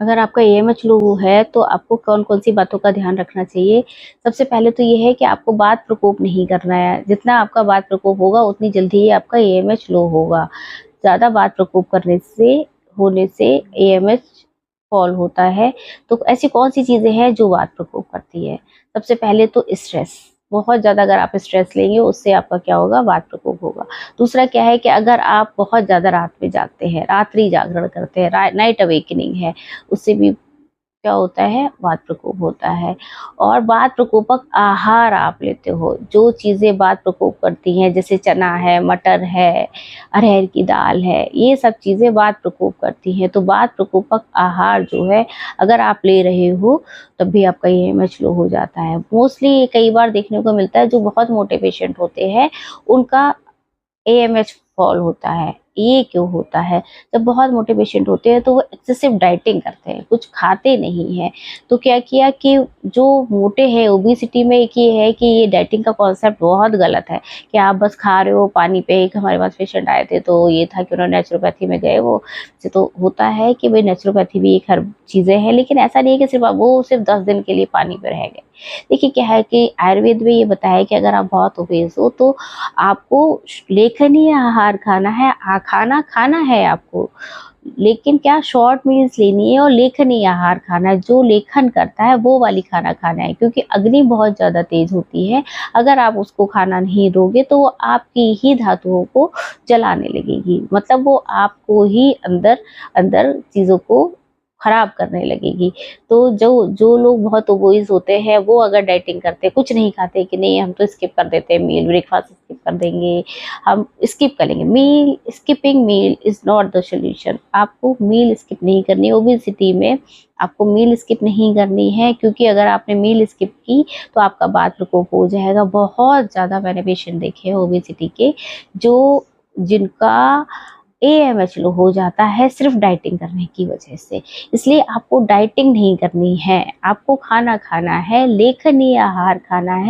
अगर आपका एएमएच लो है तो आपको कौन-कौन सी बातों का ध्यान रखना चाहिए? सबसे पहले तो ये है कि आपको वात प्रकोप नहीं करना है। जितना आपका वात प्रकोप होगा उतनी जल्दी ही आपका एएमएच लो होगा। ज़्यादा वात प्रकोप होने से एएमएच फॉल होता है। तो ऐसी कौन-सी चीज़ें हैं जो वात प्रकोप करती है? सबसे पहले तो स्ट्रेस, बहुत ज़्यादा अगर आप स्ट्रेस लेंगे उससे आपका क्या होगा, वात प्रकोप होगा। दूसरा क्या है कि अगर आप बहुत ज़्यादा रात में जागते हैं, रात्रि जागरण करते हैं, नाइट अवेकनिंग है, उससे भी क्या होता है, वात प्रकोप होता है। और वात प्रकोपक आहार आप लेते हो, जो चीज़ें वात प्रकोप करती हैं जैसे चना है, मटर है, अरहर की दाल है, ये सब चीज़ें वात प्रकोप करती हैं। तो वात प्रकोपक आहार जो है अगर आप ले रहे हो तब भी आपका एएमएच लो हो जाता है। मोस्टली कई बार देखने को मिलता है जो बहुत मोटे पेशेंट होते हैं उनका एएमएच फॉल होता है। ये क्यों होता है? जब बहुत मोटे पेशेंट होते हैं तो वो एक्सेसिव डाइटिंग करते हैं, कुछ खाते नहीं हैं। तो क्या किया कि जो मोटे हैं, ओबेसिटी में एक ये है कि ये डाइटिंग का कॉन्सेप्ट बहुत गलत है कि आप बस खा रहे हो पानी पे। एक हमारे पास पेशेंट आए थे तो ये था कि उन्होंने नेचुरोपैथी में गए, वो से तो होता है कि भाई नेचुरोपैथी भी एक हर चीज़ें हैं, लेकिन ऐसा नहीं है कि सिर्फ 10 दिन के लिए पानी पे रह गए। देखिए क्या है कि आयुर्वेद में ये बताया है कि अगर आप बहुत ओबेस हो तो आपको लेखनीय आहार खाना है, खाना खाना है आपको, लेकिन क्या शॉर्ट मील्स लेनी है और लेखनीय आहार खाना है, जो लेखन करता है वो वाली खाना खाना है, क्योंकि अग्नि बहुत ज़्यादा तेज होती है। अगर आप उसको खाना नहीं दोगे तो वो आपकी ही धातुओं को जलाने लगेगी, मतलब वो आपको ही अंदर अंदर चीज़ों को खराब करने लगेगी। तो जो जो लोग बहुत ओबेस होते हैं वो अगर डाइटिंग करते हैं, कुछ नहीं खाते कि नहीं हम तो स्किप कर देते हैं मील, ब्रेकफास्ट स्किप कर देंगे, हम स्किप करेंगे meal. Skipping meal is not the solution. आपको मील स्किप नहीं करनी है ओबेसिटी में, आपको मील स्किप नहीं करनी है, क्योंकि अगर आपने मील स्किप की तो आपका वात प्रकोप हो जाएगा। बहुत ज़्यादा मैंने पेशेंट देखे हैं ओबेसिटी के जो जिनका एएमएच लो हो जाता है सिर्फ डाइटिंग करने की वजह से। इसलिए आपको डाइटिंग नहीं करनी है, आपको खाना खाना है, लेखनीय आहार खाना है।